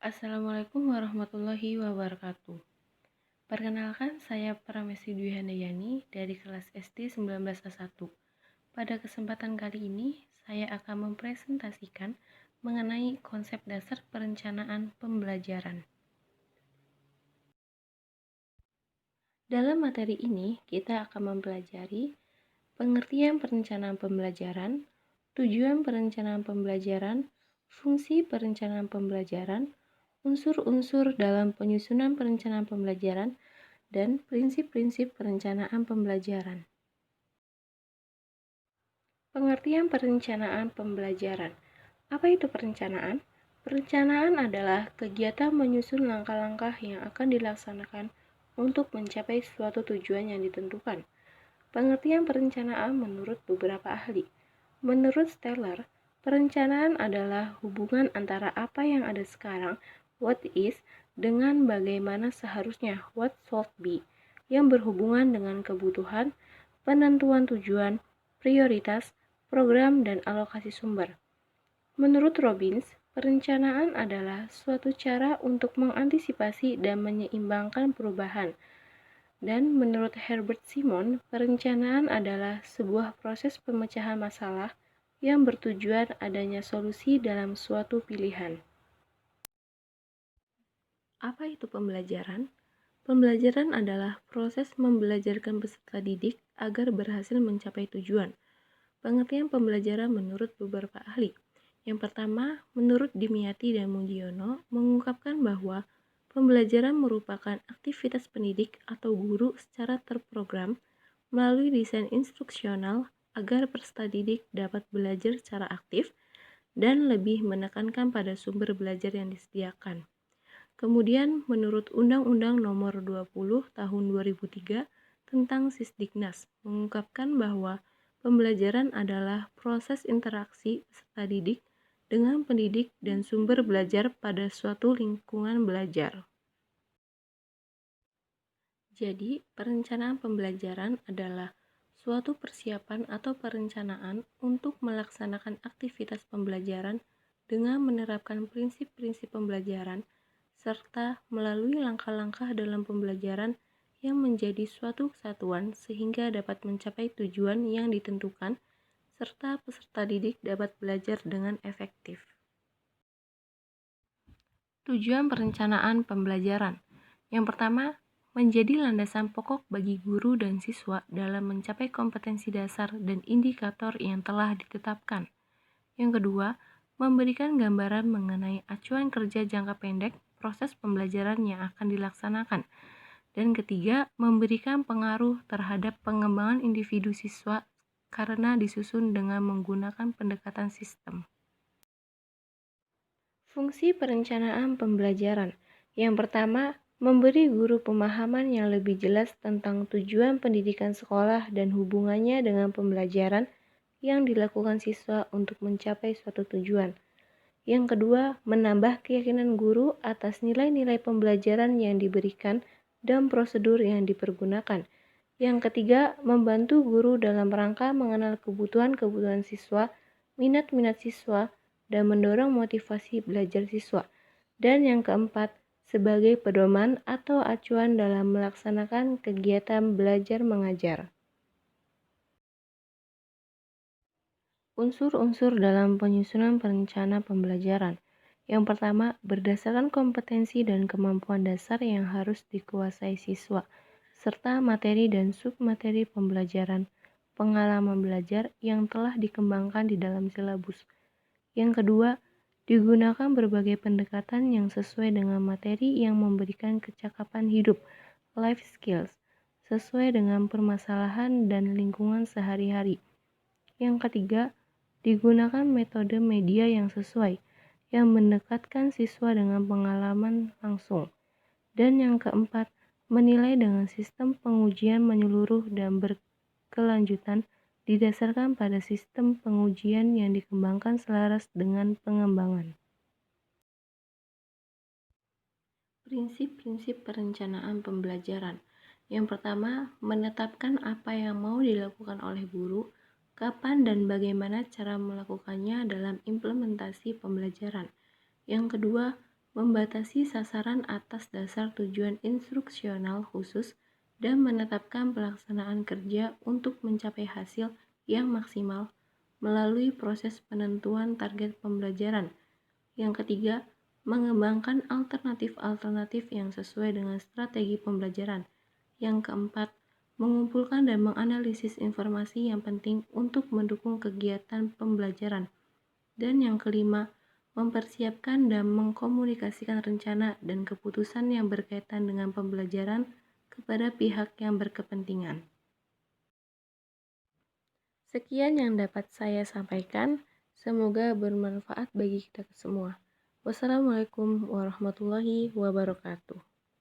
Assalamualaikum warahmatullahi wabarakatuh. Perkenalkan, saya Pramesti Dwi Handayani dari kelas SD 19A1. Pada kesempatan kali ini, saya akan mempresentasikan mengenai konsep dasar perencanaan pembelajaran. Dalam materi ini, kita akan mempelajari pengertian perencanaan pembelajaran, tujuan perencanaan pembelajaran, fungsi perencanaan pembelajaran, unsur-unsur dalam penyusunan perencanaan pembelajaran, dan prinsip-prinsip perencanaan pembelajaran. Pengertian perencanaan pembelajaran. Apa itu perencanaan? Perencanaan adalah kegiatan menyusun langkah-langkah yang akan dilaksanakan untuk mencapai suatu tujuan yang ditentukan. Pengertian perencanaan menurut beberapa ahli. Menurut Steller, perencanaan adalah hubungan antara apa yang ada sekarang, what is, dengan bagaimana seharusnya, what should be, yang berhubungan dengan kebutuhan, penentuan tujuan, prioritas, program, dan alokasi sumber. Menurut Robbins, perencanaan adalah suatu cara untuk mengantisipasi dan menyeimbangkan perubahan. Dan menurut Herbert Simon, perencanaan adalah sebuah proses pemecahan masalah yang bertujuan adanya solusi dalam suatu pilihan. Apa itu pembelajaran? Pembelajaran adalah proses membelajarkan peserta didik agar berhasil mencapai tujuan. Pengertian pembelajaran menurut beberapa ahli. Yang pertama, menurut Dimyati dan Mudiono, mengungkapkan bahwa pembelajaran merupakan aktivitas pendidik atau guru secara terprogram melalui desain instruksional agar peserta didik dapat belajar secara aktif dan lebih menekankan pada sumber belajar yang disediakan. Kemudian, menurut Undang-Undang Nomor 20 Tahun 2003 tentang Sisdiknas, mengungkapkan bahwa pembelajaran adalah proses interaksi peserta didik dengan pendidik dan sumber belajar pada suatu lingkungan belajar. Jadi, perencanaan pembelajaran adalah suatu persiapan atau perencanaan untuk melaksanakan aktivitas pembelajaran dengan menerapkan prinsip-prinsip pembelajaran serta melalui langkah-langkah dalam pembelajaran yang menjadi suatu kesatuan sehingga dapat mencapai tujuan yang ditentukan serta peserta didik dapat belajar dengan efektif. Tujuan perencanaan pembelajaran. Yang pertama, menjadi landasan pokok bagi guru dan siswa dalam mencapai kompetensi dasar dan indikator yang telah ditetapkan. Yang kedua, memberikan gambaran mengenai acuan kerja jangka pendek proses pembelajaran yang akan dilaksanakan. Dan ketiga, memberikan pengaruh terhadap pengembangan individu siswa karena disusun dengan menggunakan pendekatan sistem. Fungsi perencanaan pembelajaran. Yang pertama, memberi guru pemahaman yang lebih jelas tentang tujuan pendidikan sekolah dan hubungannya dengan pembelajaran yang dilakukan siswa untuk mencapai suatu tujuan. Yang kedua, menambah keyakinan guru atas nilai-nilai pembelajaran yang diberikan dan prosedur yang dipergunakan. Yang ketiga, membantu guru dalam rangka mengenal kebutuhan-kebutuhan siswa, minat-minat siswa, dan mendorong motivasi belajar siswa. Dan yang keempat, sebagai pedoman atau acuan dalam melaksanakan kegiatan belajar mengajar. Unsur-unsur dalam penyusunan perencana pembelajaran. Yang pertama, berdasarkan kompetensi dan kemampuan dasar yang harus dikuasai siswa, serta materi dan submateri pembelajaran, pengalaman belajar yang telah dikembangkan di dalam silabus. Yang kedua, digunakan berbagai pendekatan yang sesuai dengan materi yang memberikan kecakapan hidup, life skills, sesuai dengan permasalahan dan lingkungan sehari-hari. Yang ketiga, digunakan metode media yang sesuai, yang mendekatkan siswa dengan pengalaman langsung. Dan yang keempat, menilai dengan sistem pengujian menyeluruh dan berkelanjutan didasarkan pada sistem pengujian yang dikembangkan selaras dengan pengembangan. Prinsip-prinsip perencanaan pembelajaran. Yang pertama, menetapkan apa yang mau dilakukan oleh guru, kapan dan bagaimana cara melakukannya dalam implementasi pembelajaran. Yang kedua, membatasi sasaran atas dasar tujuan instruksional khusus, dan menetapkan pelaksanaan kerja untuk mencapai hasil yang maksimal melalui proses penentuan target pembelajaran. Yang ketiga, mengembangkan alternatif-alternatif yang sesuai dengan strategi pembelajaran. Yang keempat, mengumpulkan dan menganalisis informasi yang penting untuk mendukung kegiatan pembelajaran. Dan yang kelima, mempersiapkan dan mengkomunikasikan rencana dan keputusan yang berkaitan dengan pembelajaran kepada pihak yang berkepentingan. Sekian yang dapat saya sampaikan, semoga bermanfaat bagi kita semua. Wassalamualaikum warahmatullahi wabarakatuh.